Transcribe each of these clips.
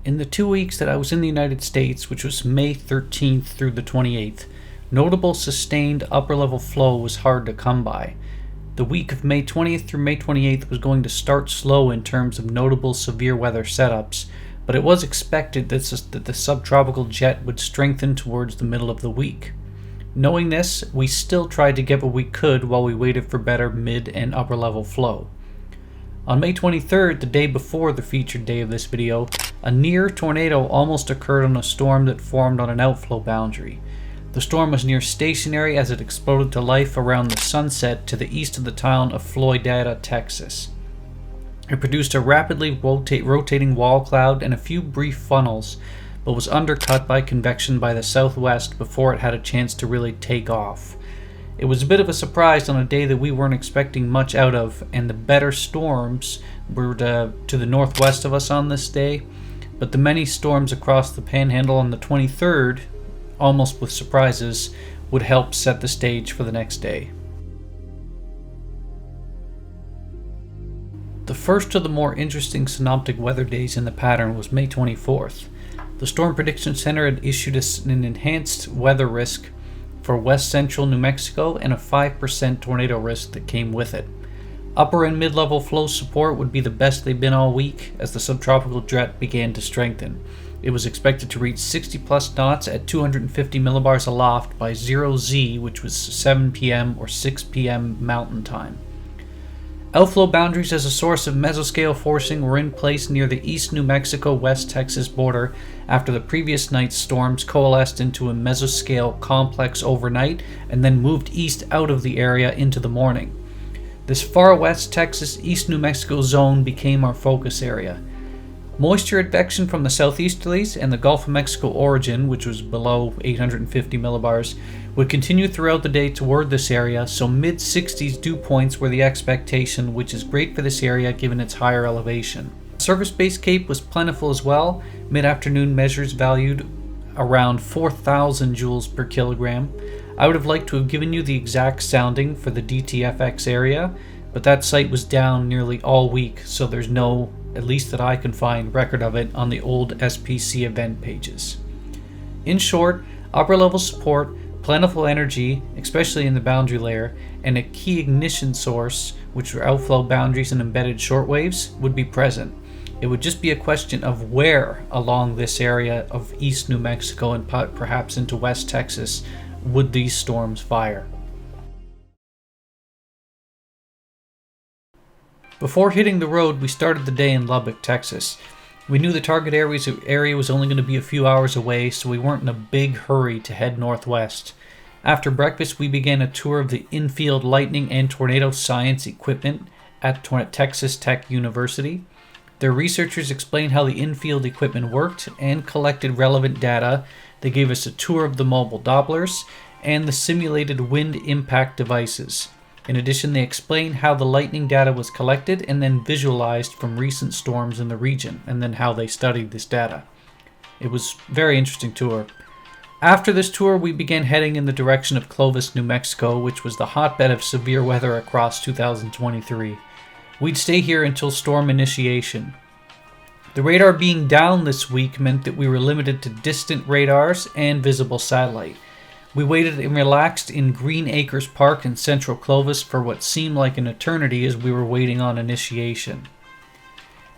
In the 2 weeks that I was in the United States, which was May 13th through the 28th, notable sustained upper-level flow was hard to come by. The week of May 20th through May 28th was going to start slow in terms of notable severe weather setups, but it was expected that the subtropical jet would strengthen towards the middle of the week. Knowing this, we still tried to get what we could while we waited for better mid and upper-level flow. On May 23rd, the day before the featured day of this video, a near tornado almost occurred on a storm that formed on an outflow boundary. The storm was near stationary as it exploded to life around the sunset to the east of the town of Floydada, Texas. It produced a rapidly rotating wall cloud and a few brief funnels, but was undercut by convection by the southwest before it had a chance to really take off. It was a bit of a surprise on a day that we weren't expecting much out of, and the better storms were to the northwest of us on this day, but the many storms across the panhandle on the 23rd, almost with surprises, would help set the stage for the next day. The first of the more interesting synoptic weather days in the pattern was May 24th. The Storm Prediction Center had issued an enhanced weather risk for west central New Mexico and a 5% tornado risk that came with it. Upper and mid-level flow support would be the best they've been all week as the subtropical jet began to strengthen. It was expected to reach 60 plus knots at 250 millibars aloft by 0Z, which was 7 p.m. or 6 p.m. Mountain Time. Outflow boundaries as a source of mesoscale forcing were in place near the East New Mexico-West Texas border after the previous night's storms coalesced into a mesoscale complex overnight and then moved east out of the area into the morning. This far west Texas, East New Mexico zone became our focus area. Moisture advection from the southeasterlies and the Gulf of Mexico origin, which was below 850 millibars, would continue throughout the day toward this area, so mid-60s dew points were the expectation, which is great for this area given its higher elevation. Surface-based CAPE was plentiful as well. Mid-afternoon measures valued around 4,000 joules per kilogram. I would have liked to have given you the exact sounding for the DTFX area, but that site was down nearly all week, so there's no, at least that I can find, record of it on the old SPC event pages. In short, upper-level support, plentiful energy, especially in the boundary layer, and a key ignition source, which were outflow boundaries and embedded shortwaves, would be present. It would just be a question of where along this area of East New Mexico and perhaps into West Texas would these storms fire. Before hitting the road, we started the day in Lubbock, Texas. We knew the target area was only going to be a few hours away, so we weren't in a big hurry to head northwest. After breakfast, we began a tour of the infield lightning and tornado science equipment at Texas Tech University. Their researchers explained how the infield equipment worked and collected relevant data. They gave us a tour of the mobile Dopplers and the simulated wind impact devices. In addition, they explained how the lightning data was collected and then visualized from recent storms in the region, and then how they studied this data. It was a very interesting tour. After this tour, we began heading in the direction of Clovis, New Mexico, which was the hotbed of severe weather across 2023. We'd stay here until storm initiation. The radar being down this week meant that we were limited to distant radars and visible satellite. We waited and relaxed in Green Acres Park in central Clovis for what seemed like an eternity as we were waiting on initiation.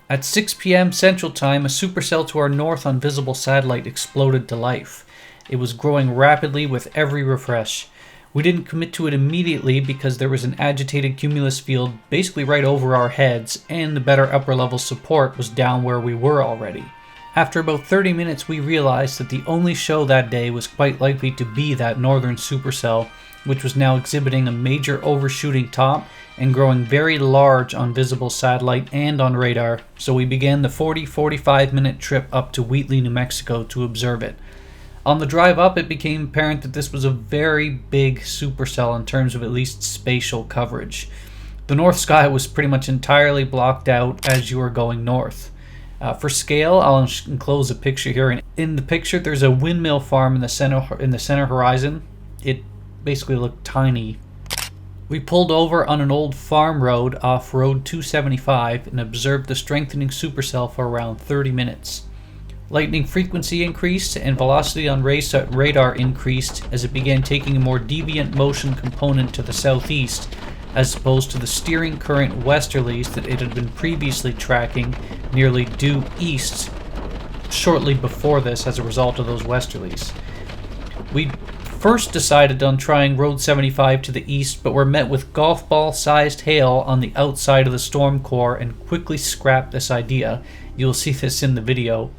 At 6 p.m. Central Time, a supercell to our north on visible satellite exploded to life. It was growing rapidly with every refresh. We didn't commit to it immediately because there was an agitated cumulus field basically right over our heads, and the better upper level support was down where we were already. After about 30 minutes, we realized that the only show that day was quite likely to be that northern supercell, which was now exhibiting a major overshooting top and growing very large on visible satellite and on radar, so we began the 40-45 minute trip up to Wheatley, New Mexico to observe it. On the drive up, it became apparent that this was a very big supercell in terms of at least spatial coverage. The north sky was pretty much entirely blocked out as you were going north. For scale, I'll enclose a picture here. In the picture, there's a windmill farm in the center horizon. It basically looked tiny. We pulled over on an old farm road off Road 275 and observed the strengthening supercell for around 30 minutes. Lightning frequency increased and velocity on radar increased as it began taking a more deviant motion component to the southeast, as opposed to the steering current westerlies that it had been previously tracking nearly due east shortly before this as a result of those westerlies. We first decided on trying Road 75 to the east, but were met with golf ball-sized hail on the outside of the storm core and quickly scrapped this idea. You'll see this in the video.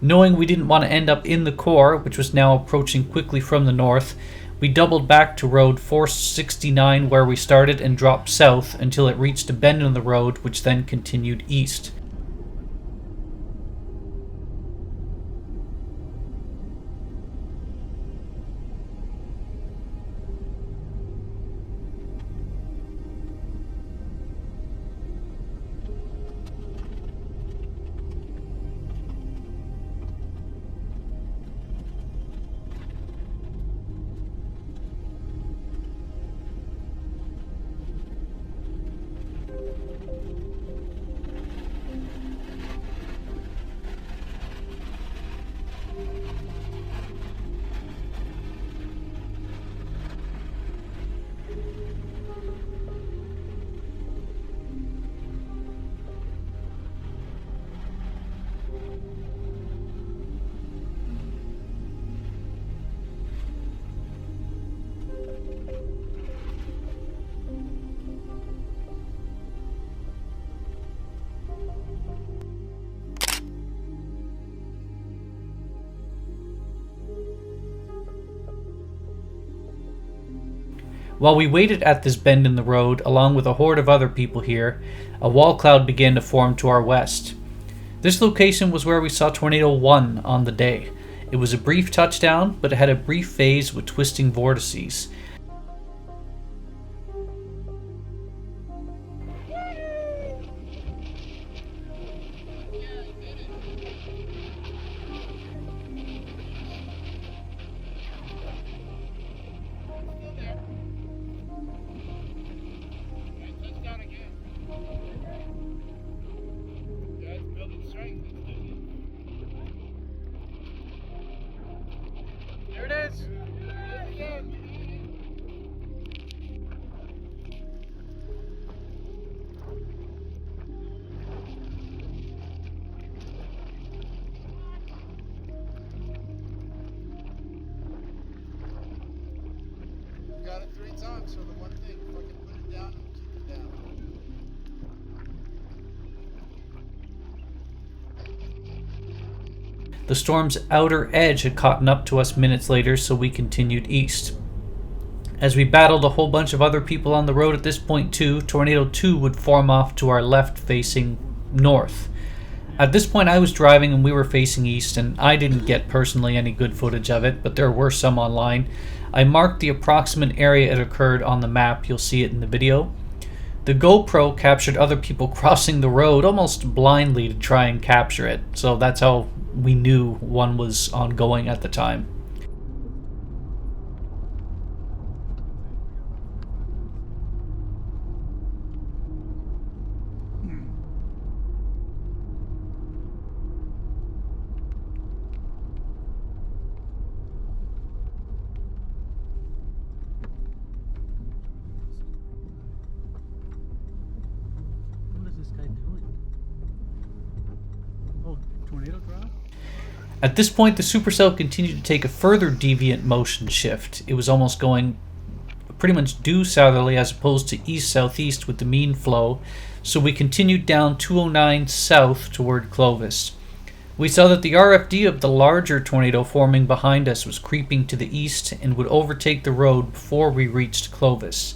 Knowing we didn't want to end up in the core, which was now approaching quickly from the north, we doubled back to Road 469 where we started and dropped south until it reached a bend in the road, which then continued east. While we waited at this bend in the road, along with a horde of other people here, a wall cloud began to form to our west. This location was where we saw Tornado 1 on the day. It was a brief touchdown, but it had a brief phase with twisting vortices. Got it 3 times, so the one thing, fucking put it down and keep it down. The storm's outer edge had caught up to us minutes later, so we continued east. As we battled a whole bunch of other people on the road at this point too, Tornado 2 would form off to our left facing north. At this point I was driving and we were facing east, and I didn't get personally any good footage of it, but there were some online. I marked the approximate area it occurred on the map, you'll see it in the video. The GoPro captured other people crossing the road almost blindly to try and capture it, so that's how we knew one was ongoing at the time. At this point, the Supercell continued to take a further deviant motion shift. It was almost going pretty much due southerly as opposed to east-southeast with the mean flow, so we continued down 209 south toward Clovis. We saw that the RFD of the larger tornado forming behind us was creeping to the east and would overtake the road before we reached Clovis.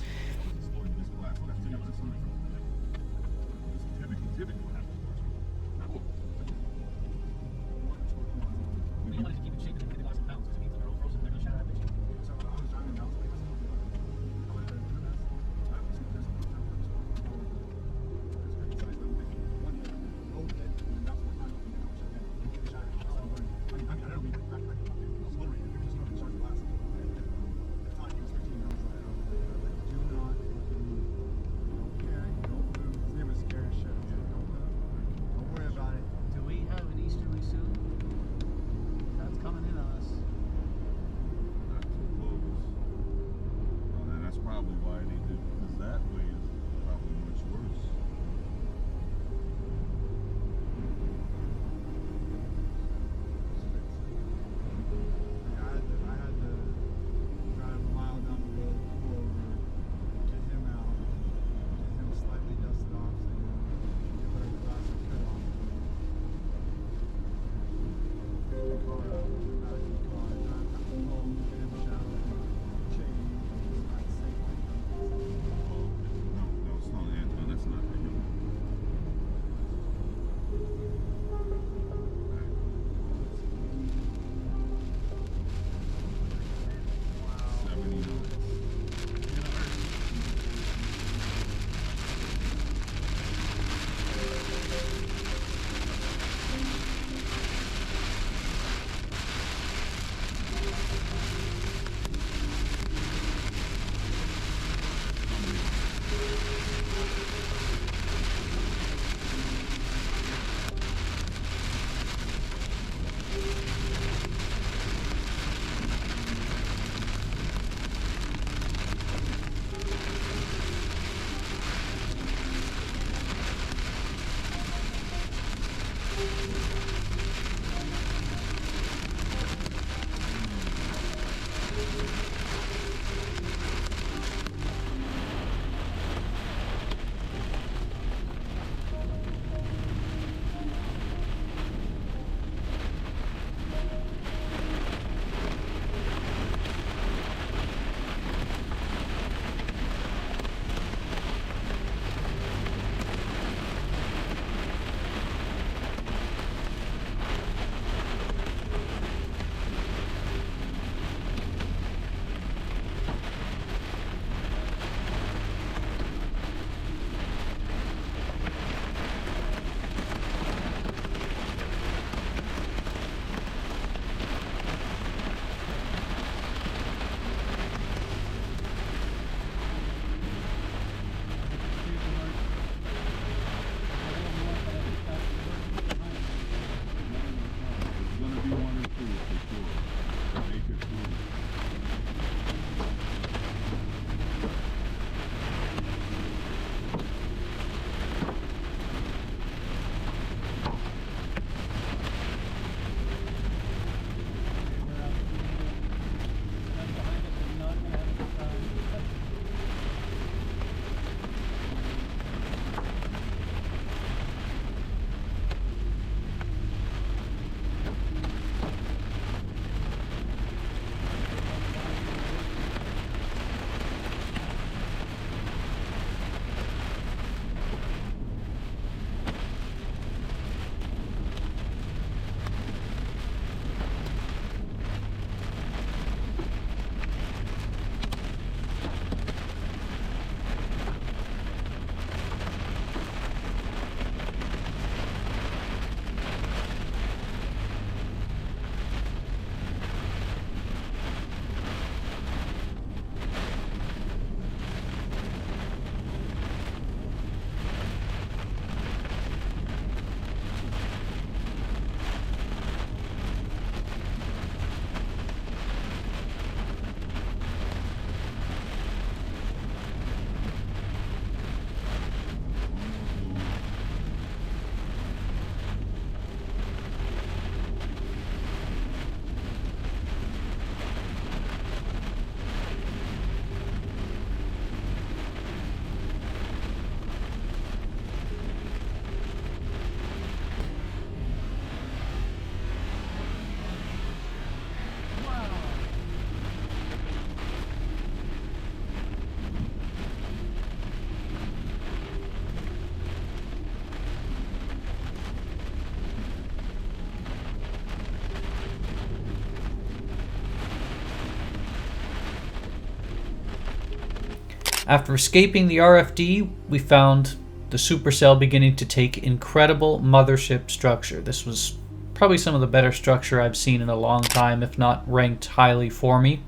After escaping the RFD, we found the Supercell beginning to take incredible mothership structure. This was probably some of the better structure I've seen in a long time, if not ranked highly for me.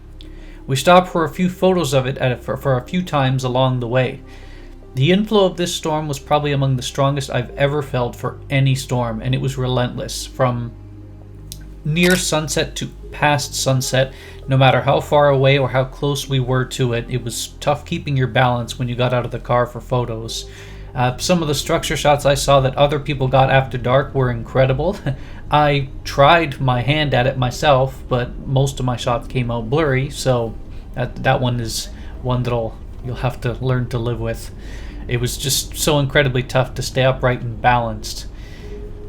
We stopped for a few photos of it for a few times along the way. The inflow of this storm was probably among the strongest I've ever felt for any storm, and it was relentless. From near sunset to past sunset, no matter how far away or how close we were to it, it was tough keeping your balance when you got out of the car for photos. Some of the structure shots I saw that other people got after dark were incredible. I tried my hand at it myself, but most of my shots came out blurry, so that one is one that you'll have to learn to live with. It was just so incredibly tough to stay upright and balanced.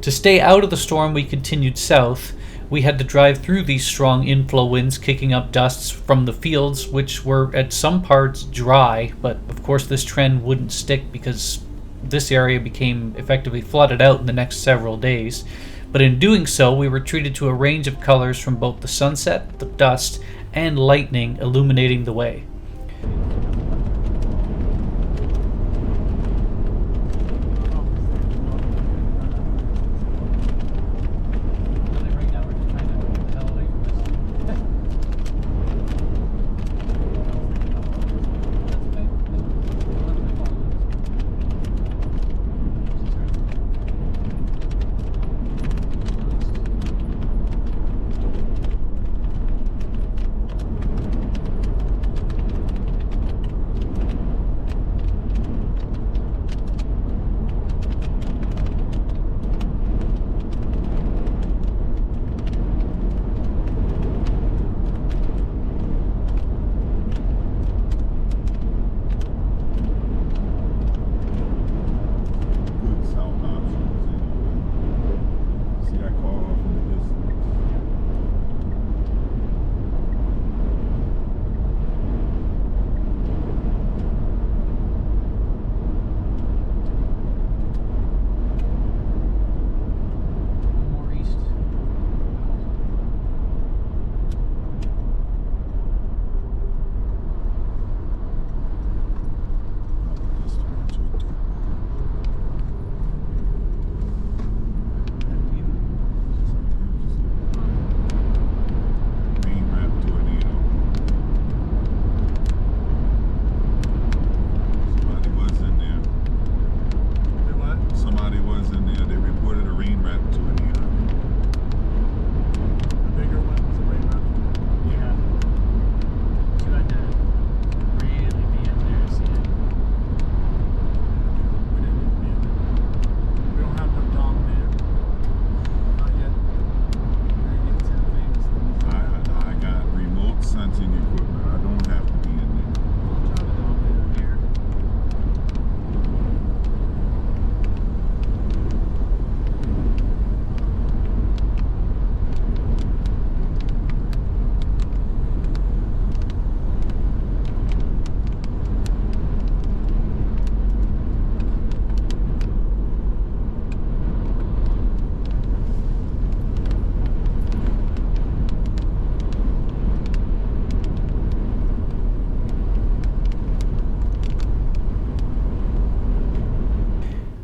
To stay out of the storm, we continued south. We had to drive through these strong inflow winds kicking up dusts from the fields, which were at some parts dry, but of course this trend wouldn't stick because this area became effectively flooded out in the next several days. But in doing so, we were treated to a range of colors from both the sunset, the dust, and lightning illuminating the way.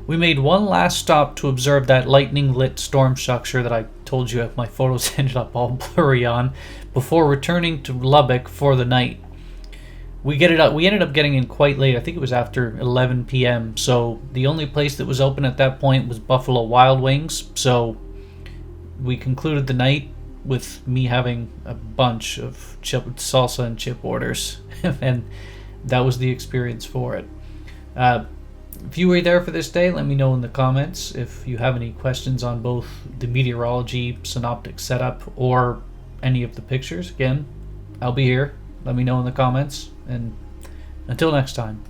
We made one last stop to observe that lightning-lit storm structure that I told you my photos ended up all blurry on, before returning to Lubbock for the night. We ended up getting in quite late. I think it was after 11 p.m. So the only place that was open at that point was Buffalo Wild Wings. So we concluded the night with me having a bunch of salsa and chip orders, and that was the experience for it. If you were there for this day, let me know in the comments. If you have any questions on both the meteorology, synoptic setup, or any of the pictures, again, I'll be here. Let me know in the comments, and until next time.